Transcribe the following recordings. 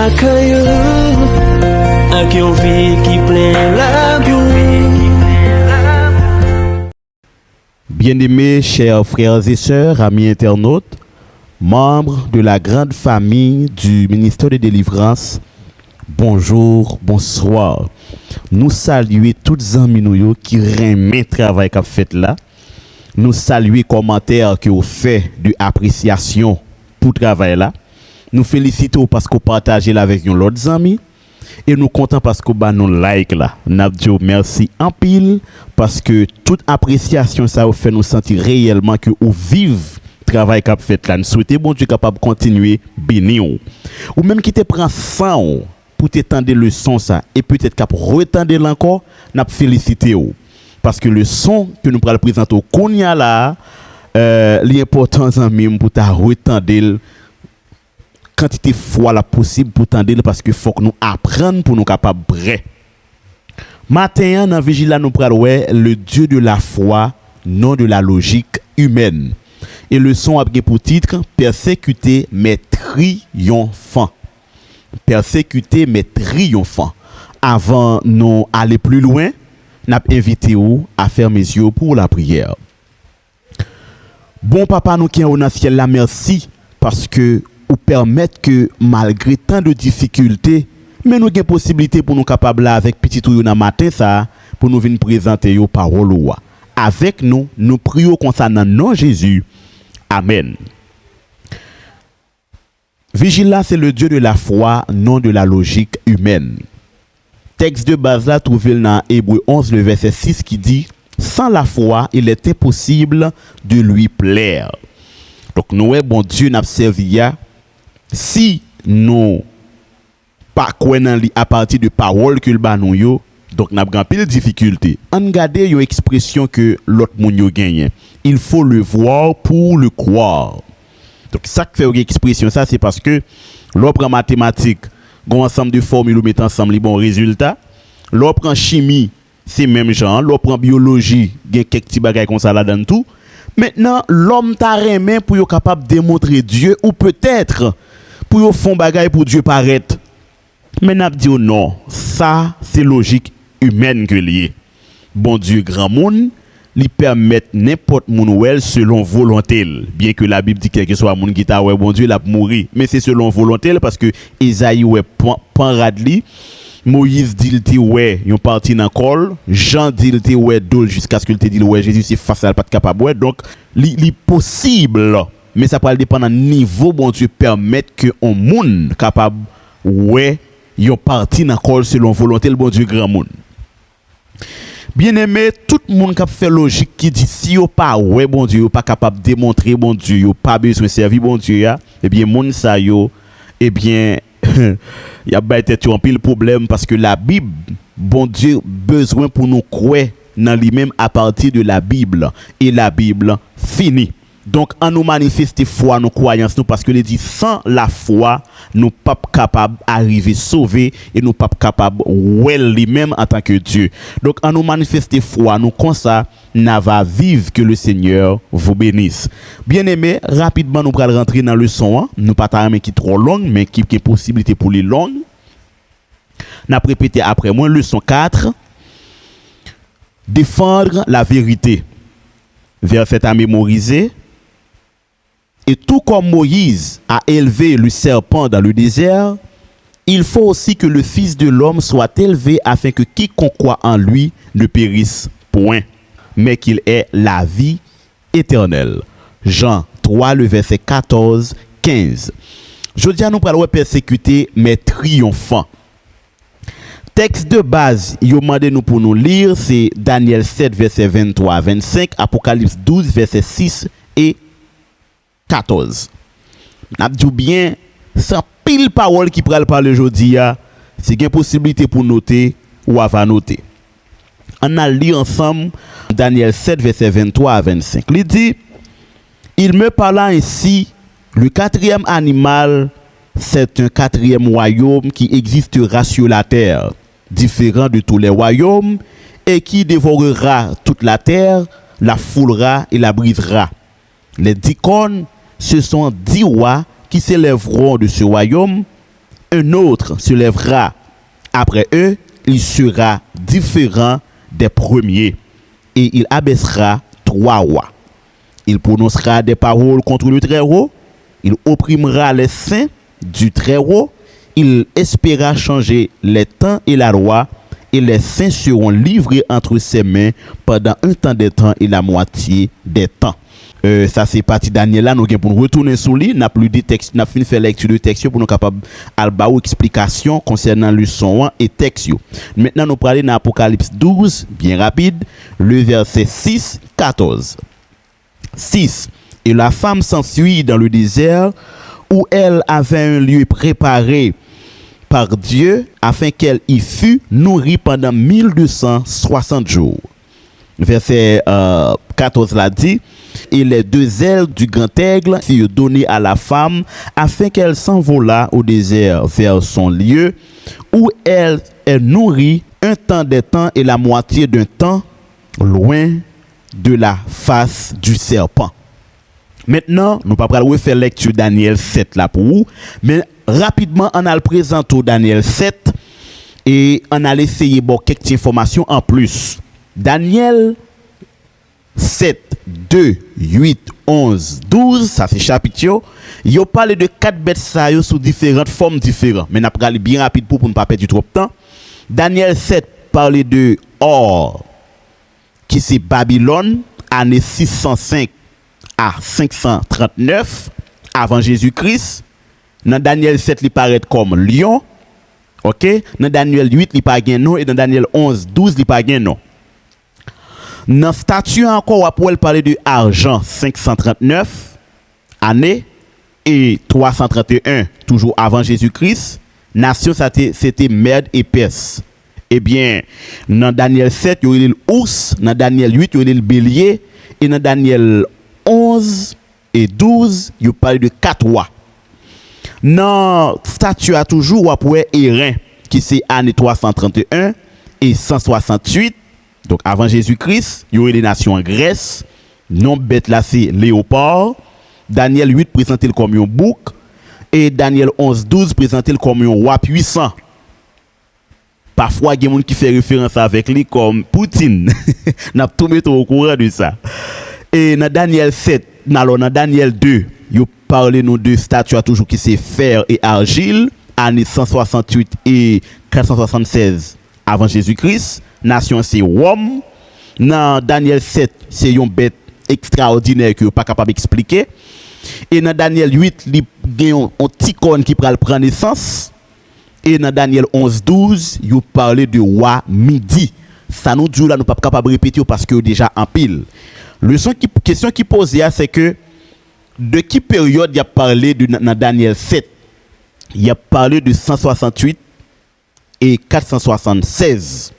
caillou, avec une vie qui plein la vie. Bien-aimés, chers frères et sœurs, amis internautes, membres de la grande famille du ministère de délivrance, bonjour, bonsoir. Nous saluons toutes les amis qui remettent le travail qu'a fait là. Nous saluons les commentaires que vous faites de appréciation pour le travail là. Nous félicitons parce que vous partagez avec nos autres amis. Et nous comptons parce que nous like là. Nous disons merci en pile parce que toute appréciation ça vous fait nous sentir réellement que vous vivez le travail qu'a fait là. Nous souhaitons bon Dieu capable de continuer bénir ou même qui te prend 100 pour t'étendre le son ça et peut-être qu'à retendre encore n'a félicité parce que le son que nous pourrons présenter au Kounia là l'important même pour ta retendre quantité fois la possible pour tendre parce que faut que nous apprendre pour nous capables vrai. Matin dans vigila nous pral le Dieu de la foi, non de la logique humaine. Et le son a pour titre persécuter mais triomphant. Persécuter mais triomphant. Avant nous aller plus loin, n'a invité vous à fermer les yeux pour la prière. Bon papa nous qui est au ciel la merci parce que ou permettre que malgré tant de difficultés, mais nous avons possibilité pour nous capables avec petit tout dans matin ça pour nous venir présenter yo parole ou. Avec nous, nous prions concernant nom Jésus. Amen. Vigila, c'est le Dieu de la foi, non de la logique humaine. Texte de base là trouvé dans Hébreux 11 le verset 6 qui dit sans la foi, il est impossible de lui plaire. Donc nous bon Dieu n'a servi si nous pas connaissons à partir de paroles que le banou yo, donc n'a grand pile difficulté. On regarde une expression que l'autre moun yo gagne. Il faut le voir pour le croire. Donc ça que fait une expression ça c'est parce que l'autre en mathématiques, un ensemble de formules ou mettre ensemble les bons résultats. L'autre en chimie, c'est même genre, l'autre en biologie, il y a quelques petits bagages comme ça là dans tout. Maintenant, l'homme t'a remis pour être capable de démontrer Dieu ou peut-être pour faire bagaille pour Dieu paraître. Mais n'a dit non, ça c'est logique humaine que lié. Bon Dieu grand monde, lui permet n'importe moun selon volonté. Bien que la Bible dit que soit moun qui t'a bon Dieu l'a mourir, mais c'est selon volonté parce que Isaïe pan radli, Moïse dit il ouais, yon parti dans col, Jean dit il ouais dol jusqu'à ce qu'il te dit ouais Jésus c'est face à pas capable ouais. Donc li possible mais ça peut dépendre niveau bon Dieu permettre que on monde capable ouais yon parti dans col selon volonté le bon Dieu grand monde. Bien-aimé, tout le monde qui fait logique qui dit si yo pas ouais bon Dieu, yo pas capable de démontrer bon Dieu, yo pas besoin servir bon Dieu ya, eh bien monde ça yo eh bien il y a peut-être un pile problème parce que la Bible bon Dieu besoin pour nous croire dans lui-même à partir de la Bible et la Bible finit. Donc, en nous manifester foi, nos croyances, nous, parce que les dit sans la foi, nous pas capables d'arriver sauver et nous pas capables well lui-même en tant que Dieu. Donc, en nous manifester foi, nous comme ça, n'a va vivre que le Seigneur vous bénisse. Bien aimé, rapidement nous allons rentrer dans le son. Nous pas ta qui trop longue, mais qui est possibilité pour les longues. N'a répété après moi leçon 4. Défendre la vérité. Verset à mémoriser. Et tout comme Moïse a élevé le serpent dans le désert, il faut aussi que le Fils de l'homme soit élevé afin que quiconque croit en lui ne périsse point, mais qu'il ait la vie éternelle. Jean 3, le verset 14-15. Je dis à nous pour persécuter, mais triomphant. Texte de base, il demande nous pour nous lire, c'est Daniel 7, verset 23-25, Apocalypse 12, verset 6 et 14. N'a dit bien, sans pile parole qui pral parler aujourd'hui, c'est une possibilité pour noter ou à noter. On a lu ensemble Daniel 7, verset 23 à 25. Il dit, il me parla ainsi, le quatrième animal, c'est un quatrième royaume qui existera sur la terre, différent de tous les royaumes, et qui dévorera toute la terre, la foulera et la brisera. Les 10 cornes, ce sont 10 rois qui s'élèveront de ce royaume un autre se lèvera après eux, il sera différent des premiers et il abaissera 3 rois. Il prononcera des paroles contre le Très-Haut, il opprimera les saints du Très-Haut, il espéra changer les temps et la loi, et les saints seront livrés entre ses mains pendant un temps des temps et la moitié des temps. Ça c'est parti Daniel là, nous pour nous retourner sur lui, n'a plus de texte, n'a fini faire lecture de texte pour nous capable alba ou explication concernant le son et texte. Maintenant nous parler dans Apocalypse 12, bien rapide, le verset 6 14. 6. Et la femme s'enfuit dans le désert où elle avait un lieu préparé par Dieu afin qu'elle y fût nourrie pendant 1260 jours. Verset 14 l'a dit, et les 2 ailes du grand aigle furent données à la femme afin qu'elle s'envolât au désert vers son lieu où elle est nourrie un temps des temps et la moitié d'un temps loin de la face du serpent. Maintenant, nous ne pouvons pas refaire lecture Daniel 7 là pour vous, mais rapidement, on a le présenter Daniel 7 et on a essayé quelques informations en plus. Daniel 7, 2, 8, 11, 12, ça c'est chapitre. Il parle de 4 bêtes sous différentes formes différentes. Mais nous allons aller bien rapide pour ne pas perdre trop de temps. Daniel 7 parle de Or, qui c'est Babylone, année 605 à 539 avant Jésus-Christ. Dans Daniel 7, il paraît comme lion. OK? Dans Daniel 8, il pas gain nom et dans Daniel 11, 12, il pas gain nom. Dans statue encore, après parler de argent 539 année et 331 toujours avant Jésus-Christ. Nation c'était Mède et Perse. Eh bien, dans Daniel 7, il y a l'ours, dans Daniel 8, il y a le bélier et dans Daniel 11 et 12, il parle de 4 rois. Dans statue a toujours après Hérin qui c'est année 331 et 168. Donc avant Jésus-Christ, il y a les nations en Grèce. Non bête là c'est léopard. Daniel 8 présenté comme un bouc et Daniel 11 12 présenté comme un roi puissant. Parfois il y a des gens qui fait référence avec lui comme Poutine. N'a tout mettre au courant de ça. Et dans Daniel 7, dans Daniel 2, il parle nous de statues toujours qui c'est fer et argile, année 168 et 476 avant Jésus-Christ. Nation c'est Rome. Dans Daniel 7, c'est une bête extraordinaire que vous pas capable d'expliquer. Et dans Daniel 8, il y a un petit cône qui prend naissance. Et dans Daniel 11 12, il parle de roi Midi. Ça nous dit là nous pas capable de répéter parce que déjà en pile. Question qui pose c'est que de qui période il a parlé dans Daniel 7? Il a parlé de 168 et 476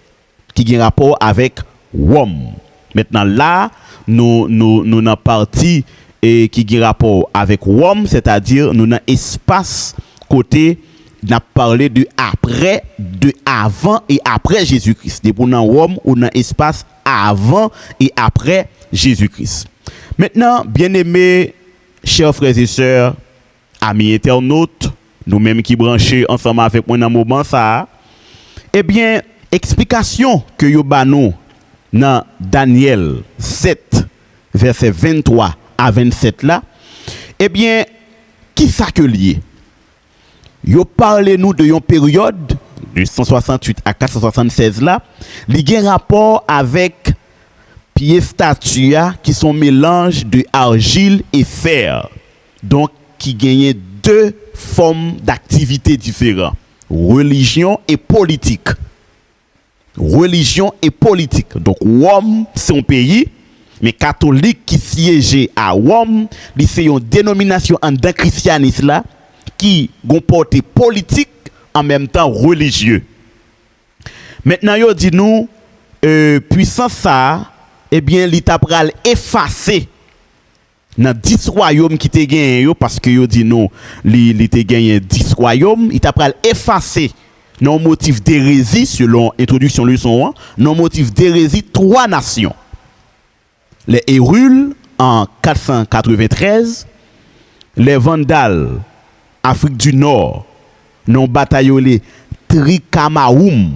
qui ont rapport avec Rome. Maintenant là, nous avons partie et qui ont rapport avec Rome, c'est-à-dire nous avons espace côté n'a parlé de après, de avant et après Jésus-Christ. Depuis dans Rome, on a espace avant et après Jésus-Christ. Maintenant, bien-aimés, chers frères et sœurs, amis internautes, nous-mêmes qui branchés ensemble avec moi dans le moment ça, eh bien, explication que yo banou dans Daniel 7, verset 23 à 27 là, eh bien, qui ça que lié? Yo parlez nous de une période de 168 à 476 là, li gen rapport avec pieds statues qui sont mélange de argile et fer. Donc qui gagnent 2 formes d'activité différentes, religion et politique. Religion et politique. Donc Rome, c'est un pays mais catholique qui siégeait à Rome, c'est une dénomination en d'un christianisme là qui comporte politique en même temps religieux. Maintenant yo dit nous puissance ça eh bien l'état pral effacer dans 10 royaumes qui te gagné parce que yo dit non li te gagné 10 royaumes, il t'a pral effacer non motif d'hérésie selon introduction leçon 1, non motif d'hérésie 3 nations. Les Hérules en 493, les Vandales Afrique du Nord non bataille Tricamaoum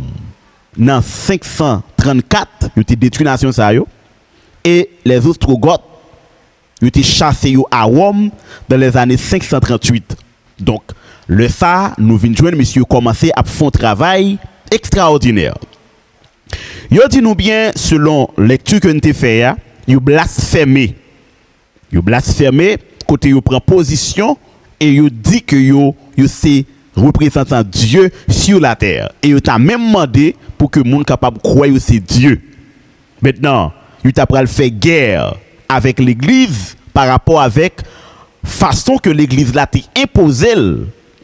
dans 534, ils ont détruit la nation ça yo, et les Ostrogoths ils ont été chassés à Rome dans les années 538. Donc le ça nous vient joindre monsieur commencer à faire un travail extraordinaire. Yo dit nous bien selon lecture que nous t'ai fait ya, yo blasphémé. Yo blasphémé côté yo prend position et yo dit que yo c'est représentant Dieu sur la terre et yo t'a même demandé pour que monde capable croire que c'est Dieu. Maintenant, yo t'a pral faire guerre avec l'église par rapport avec façon que l'église là t'a imposé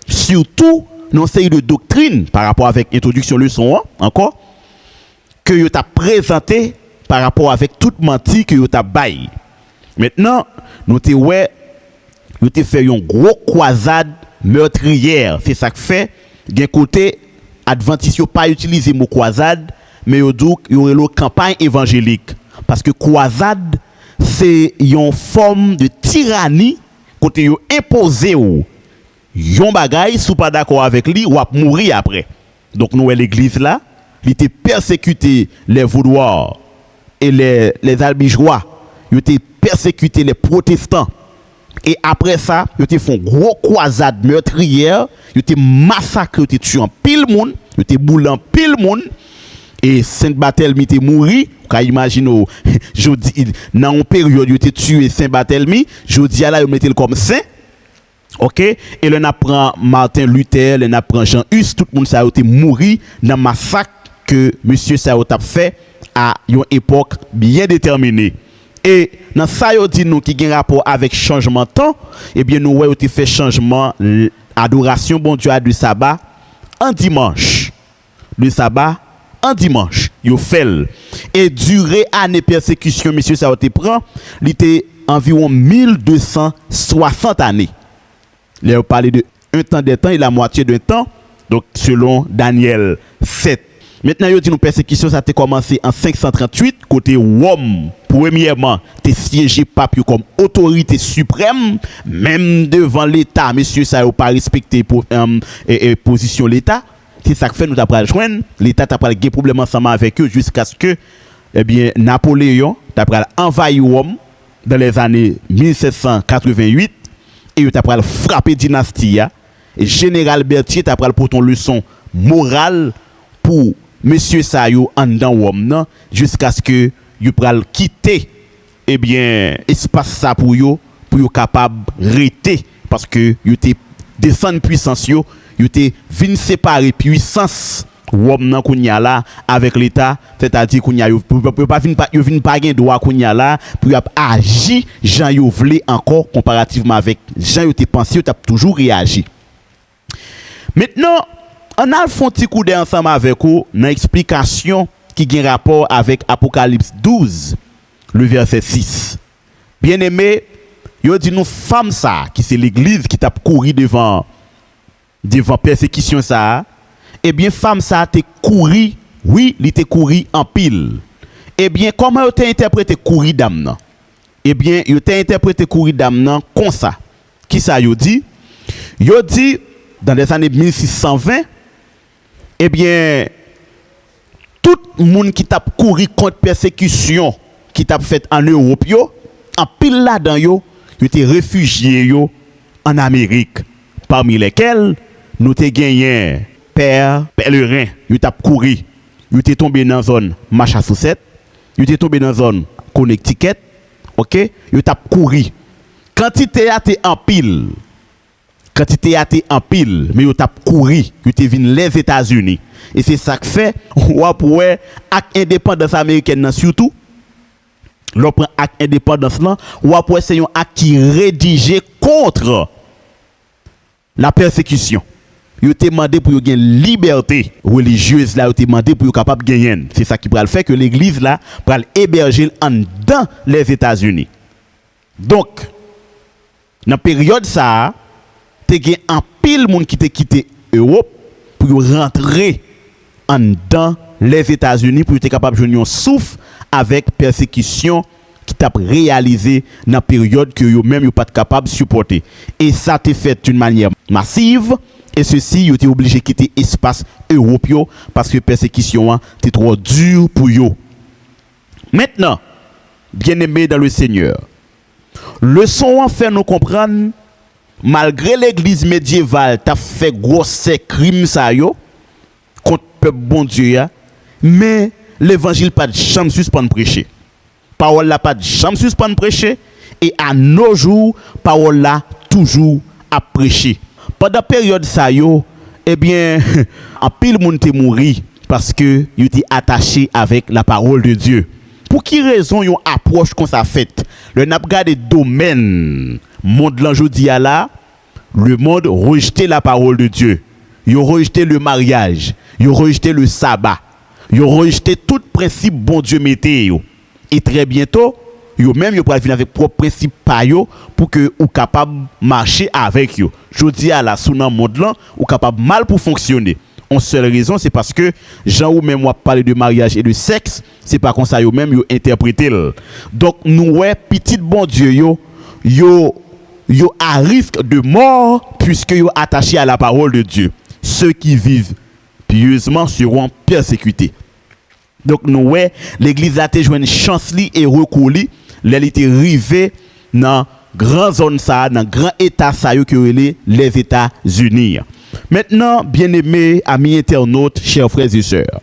surtout dans série de doctrine par rapport avec introduction leçon encore que yo t'a présenté par rapport avec toute menti que yo t'a bail. Maintenant, nous te ouais yo te fait une gros croisade meurtrière, c'est ça que fait gen côté adventiste yo pas utiliser mot croisade mais yo dit yo une campagne évangélique parce que croisade c'est une forme de tyrannie côté yo imposé ou yon bagay sou pas d'accord avec lui ou a mourir après. Donc nous l'église là, il était persécuté les vaudois et les albigeois, il était persécuté les protestants. Et après ça, ils ont fait une grosse croisade meurtrière, ils ont massacré, ils ont tué en pile monde, ils ont boulé en pile monde. Et Saint-Barthélemy était mort, vous pouvez imaginer, dans une période, ils ont tué Saint-Barthélemy, je dis là, ils mettaient le comme saint. OK? Et là, on apprend Martin Luther, on apprend Jean Hus, tout le monde ça a été mort dans le massacre que monsieur ça a fait à une époque bien déterminée. Et dans ça, yo dit nous qui a un rapport avec changement de temps, eh bien nous avons fait changement adoration bon Dieu du sabbat en dimanche. Le sabbat en dimanche, yo fait. Et durée année persécution monsieur ça a été prend, il était environ 1260 années. Là on parle de un temps de temps et la moitié d'un temps. Donc selon Daniel 7. Maintenant, yo dit nous persécution ça a commencé en 538 côté Rome. Premièrement, t'es siégé pape comme autorité suprême, même devant l'État, monsieur ça n'a pas respecté pour position l'État. C'est ça que fait nous t'as joindre, l'État t'a pas de problème ensemble avec eux jusqu'à ce que eh bien Napoléon t'a envahi Rome dans les années 1788 et t'a frappé dynastie et général Berthier t'a pour ton leçon morale pour monsieur Sayo en dans Rome jusqu'à ce que you pral quitter eh bien espace ça pour yo capable rester parce que you te descendre puissance yo te vinn séparer puissance Rome nan kounya là avec l'état c'est-à-dire kounya yo pas vinn pas gain droit kounya là pour agir Jean yo vle encore comparativement avec Jean yo te pensé yo t'a toujours réagi. Maintenant on a fait un petit coup d'œil ensemble avec vous dans l'explication qui a un rapport avec Apocalypse 12, le verset 6. Bien aimé, yo dit nous femme ça qui c'est l'église qui t'a couru devant persécution ça. Eh bien femme ça t'es couru, oui, il t'est couru en pile. Eh bien comment tu interprété couru dame nan? Eh bien yo t'a interprété couru dame nan comme ça. Qui ça yo dit? Yo dit dans les années 1620 eh bien tout le monde qui t'a couru contre persécution qui t'a fait en Europe yo, en pile là-dedans yo était réfugié yo en Amérique parmi lesquels nous te gagné père pèlerin yo t'a couru yo te tombé dans zone Massachusetts yo te tombé dans zone Connecticut OK yo t'a couru quantité a été en pile mais yo t'a couru yo te vinn les États-Unis. Et c'est ça que fait, ou après, acte indépendance américaine surtout, l'on acte indépendance là, ou après c'est un acte qui rédigé contre la persécution. Yo te demandé pour gagner liberté religieuse là, yo te demandé pour capable gagner. C'est ça qui va le faire que l'église là va héberger dans les États-Unis. Donc dans période ça, te gen en pile monde qui te quitté Europe pour rentrer dans les États-Unis pour être capable de jouer un souffle avec persécution qui t'a réalisé dans la période que vous même pas capable de supporter. Et ça t'est fait d'une manière massive Et ceci, ils étaient obligés de quitter l'espace européen parce que la persécution était trop dure pour eux. Maintenant, bien-aimés dans le Seigneur, le son fait nous comprendre, malgré l'église médiévale, tu as fait gros crimes contre le peuple bon Dieu, mais l'évangile pas de jamais suspendre prêcher. Parole là pas de jamais suspendre prêcher et à nos jours, parole là toujours à prêcher. Pendant la période ça eh bien en pile monde te mouri parce que il était attaché avec la parole de Dieu. Pour qui raison yon approche qu'on ça fait? Le n'a regardé domaine monde l'enjodi à là, le monde rejeté la parole de Dieu. Ils ont rejeté le mariage, ils ont rejeté le sabbat, ils ont rejeté tout principe bon Dieu mettait yo. Et très bientôt, yo même yo pour venir avec propre principe pa yo pour que ou capable marcher avec yo. Jodi à la sous dans monde là, ou capable mal pour fonctionner. En seule raison, c'est parce que Jean ou même moi parler de mariage et de sexe, c'est pas comme ça yo même yo interpréter. Donc nous ouais petit bon Dieu yo à risque de mort puisque yo attaché à la parole de Dieu. Ceux qui vivent pieusement seront persécutés. Donc nous ouais l'église a été joué une chance li et recouli, elle était rivé dans grand zone ça, dans grand état ça yo que les États-Unis. Maintenant, bien-aimés amis internautes, chers frères et sœurs,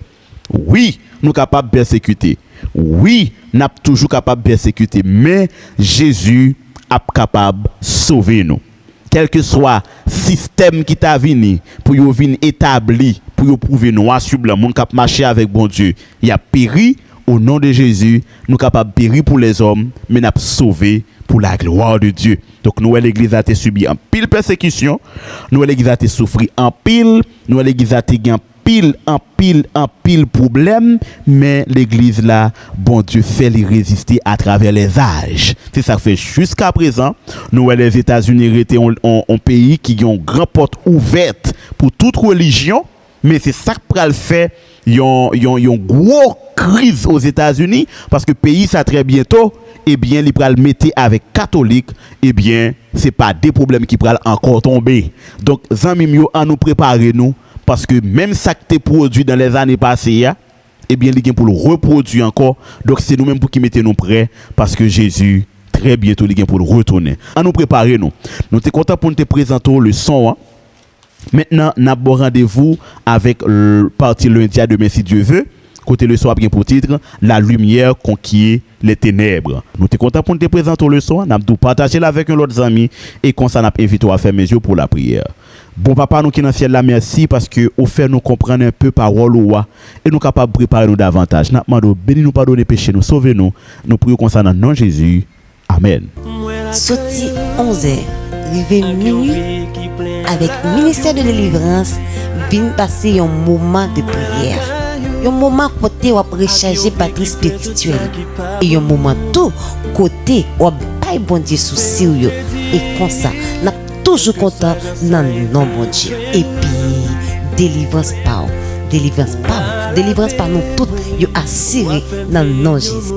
oui, nous sommes capables de persécuter. Oui, nous sommes toujours capables de persécuter. Mais Jésus est capable de sauver nous. Quel que soit le système qui t'a venu, pour venir établi, pour prouver nous, sur le monde qui marché avec bon Dieu, il a péri au nom de Jésus. Nous sommes capables de périr pour les hommes, mais nous sommes sauvés pour la gloire de Dieu. Donc nous l'église a été subi en pile persécution, nous l'église a été souffert en pile, nous l'église a été en pile problème, mais l'église là, bon Dieu fait les résister à travers les âges. C'est ça que fait jusqu'à présent, nous les États-Unis étaient un pays qui ont une grande porte ouverte pour toute religion, mais c'est ça que pral fait yon gros crise aux États-Unis parce que pays ça très bientôt eh bien il pral mettre avec catholique eh bien c'est pas des problèmes qui pral encore tomber. Donc zami yo à nous préparer nous parce que même ça qui était produit dans les années passées eh bien il gagne pour le reproduire encore. Donc c'est nous même pour qui mettez nous prêts parce que Jésus très bientôt il gagne pour le retourner. À nous préparer nous. Nous sommes contents pour nous te présenter le son. Maintenant, nous avons rendez-vous avec le parti lundi à demain si Dieu veut. Côté le soir bien pour titre, la lumière conquiert les ténèbres. Nous sommes contents pour nous te présenter le soir. Nous avons partagé avec un autre ami et comme ça nous invité à faire mes yeux pour la prière. Bon papa, nous qui dans le ciel là, merci parce que au fait nous comprendre un peu parole ou et nous capables de préparer nous davantage. Nous demandons bénis nous pardonner péché nous, sauvez nous. Nous prions comme ça dans le nom de Jésus. Amen. Sorti 11h, arrivé minuit avec ministère de délivrance, vient passer un moment de prière. Un moment côté où recharger batterie spirituelle et un moment tout côté où bail bon Dieu sous sérieux et comme ça n'a toujours content dans le nom bon Dieu et puis délivrance par nous toutes yo assuré dans le nom de Jésus.